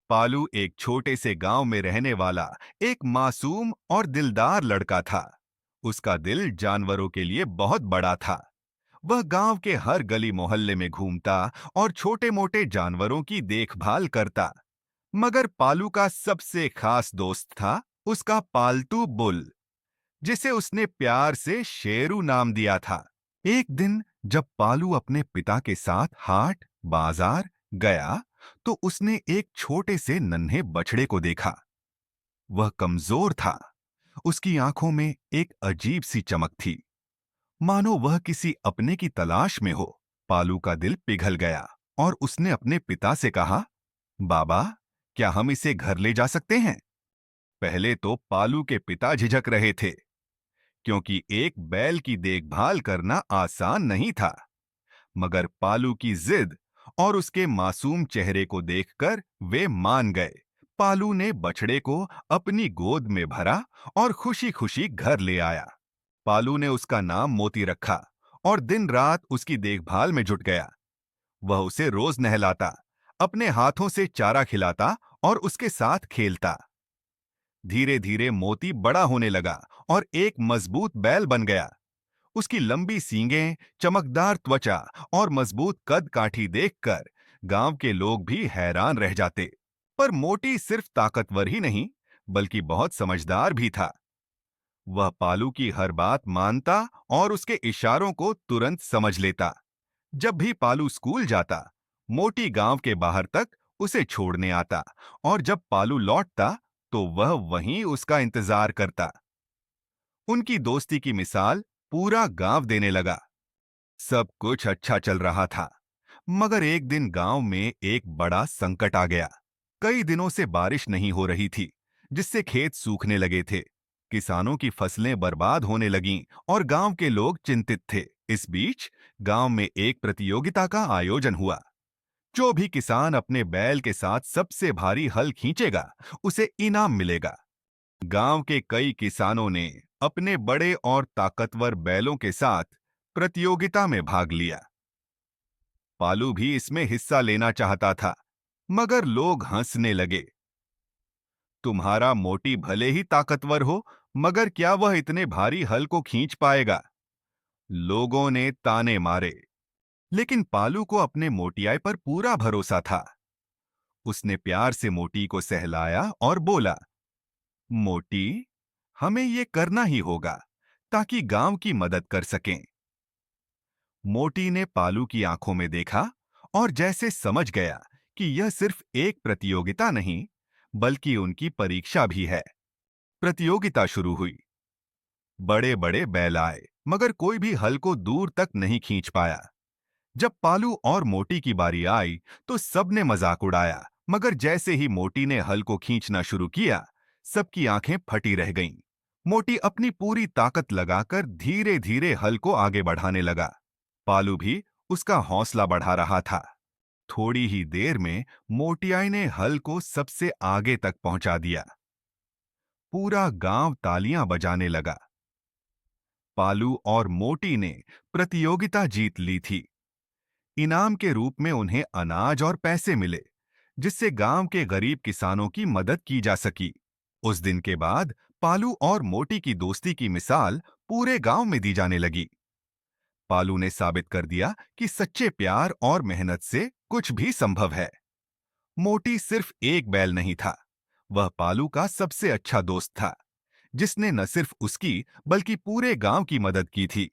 पालू एक छोटे से गांव में रहने वाला एक मासूम और दिलदार लड़का था। उसका दिल जानवरों के लिए बहुत बड़ा था। वह गांव के हर गली मोहल्ले में घूमता और छोटे मोटे जानवरों की देखभाल करता। मगर पालू का सबसे खास दोस्त था उसका पालतू बुल, जिसे उसने प्यार से शेरू नाम दिया था। एक दिन जब पालू अपने पिता के साथ हाट बाजार गया, तो उसने एक छोटे से नन्हे बछड़े को देखा। वह कमजोर था। उसकी आंखों में एक अजीब सी चमक थी, मानो वह किसी अपने की तलाश में हो। पालू का दिल पिघल गया और उसने अपने पिता से कहा, बाबा, क्या हम इसे घर ले जा सकते हैं? पहले तो पालू के पिता झिझक रहे थे, क्योंकि एक बैल की देखभाल करना आसान नहीं था। मगर पालू की जिद और उसके मासूम चेहरे को देखकर वे मान गए। पालू ने बछड़े को अपनी गोद में भरा और खुशी खुशी घर ले आया। पालू ने उसका नाम मोती रखा और दिन रात उसकी देखभाल में जुट गया। वह उसे रोज नहलाता, अपने हाथों से चारा खिलाता और उसके साथ खेलता। धीरे धीरे मोती बड़ा होने लगा और एक मजबूत बैल बन गया। उसकी लंबी सींगें, चमकदार त्वचा और मजबूत कद काठी देखकर गांव के लोग भी हैरान रह जाते। पर मोटी सिर्फ ताकतवर ही नहीं, बल्कि बहुत समझदार भी था। वह पालू की हर बात मानता और उसके इशारों को तुरंत समझ लेता। जब भी पालू स्कूल जाता, मोटी गांव के बाहर तक उसे छोड़ने आता, और जब पालू लौटता तो वह वहीं उसका इंतजार करता। उनकी दोस्ती की मिसाल पूरा गांव देने लगा। सब कुछ अच्छा चल रहा था, मगर एक दिन गांव में एक बड़ा संकट आ गया। कई दिनों से बारिश नहीं हो रही थी, जिससे खेत सूखने लगे थे। किसानों की फसलें बर्बाद होने लगीं और गांव के लोग चिंतित थे। इस बीच गांव में एक प्रतियोगिता का आयोजन हुआ। जो भी किसान अपने बैल के साथ सबसे भारी हल खींचेगा, उसे इनाम मिलेगा। गांव के कई किसानों ने अपने बड़े और ताकतवर बैलों के साथ प्रतियोगिता में भाग लिया। पालू भी इसमें हिस्सा लेना चाहता था, मगर लोग हंसने लगे। तुम्हारा मोटी भले ही ताकतवर हो, मगर क्या वह इतने भारी हल को खींच पाएगा? लोगों ने ताने मारे। लेकिन पालू को अपने मोटियाई पर पूरा भरोसा था। उसने प्यार से मोटी को सहलाया और बोला, मोटी, हमें ये करना ही होगा ताकि गांव की मदद कर सकें। मोटी ने पालू की आंखों में देखा और जैसे समझ गया कि यह सिर्फ एक प्रतियोगिता नहीं, बल्कि उनकी परीक्षा भी है। प्रतियोगिता शुरू हुई। बड़े बड़े बैल आए, मगर कोई भी हल को दूर तक नहीं खींच पाया। जब पालू और मोटी की बारी आई, तो सबने मजाक उड़ाया, मगर जैसे ही मोटी ने हल को खींचना शुरू किया, सबकी आंखें फटी रह गईं। मोटी अपनी पूरी ताकत लगाकर धीरे धीरे हल को आगे बढ़ाने लगा। पालू भी उसका हौसला बढ़ा रहा था। थोड़ी ही देर में मोटियाई ने हल को सबसे आगे तक पहुंचा दिया। पूरा गांव तालियां बजाने लगा। पालू और मोटी ने प्रतियोगिता जीत ली थी। इनाम के रूप में उन्हें अनाज और पैसे मिले, जिससे गांव के गरीब किसानों की मदद की जा सकी। उस दिन के बाद पालू और मोटी की दोस्ती की मिसाल पूरे गांव में दी जाने लगी। पालू ने साबित कर दिया कि सच्चे प्यार और मेहनत से कुछ भी संभव है। मोटी सिर्फ एक बैल नहीं था, वह पालू का सबसे अच्छा दोस्त था, जिसने न सिर्फ उसकी बल्कि पूरे गांव की मदद की थी।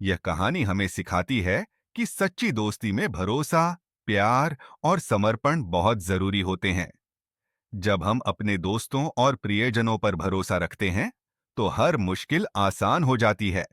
यह कहानी हमें सिखाती है कि सच्ची दोस्ती में भरोसा, प्यार और समर्पण बहुत जरूरी होते हैं। जब हम अपने दोस्तों और प्रियजनों पर भरोसा रखते हैं, तो हर मुश्किल आसान हो जाती है।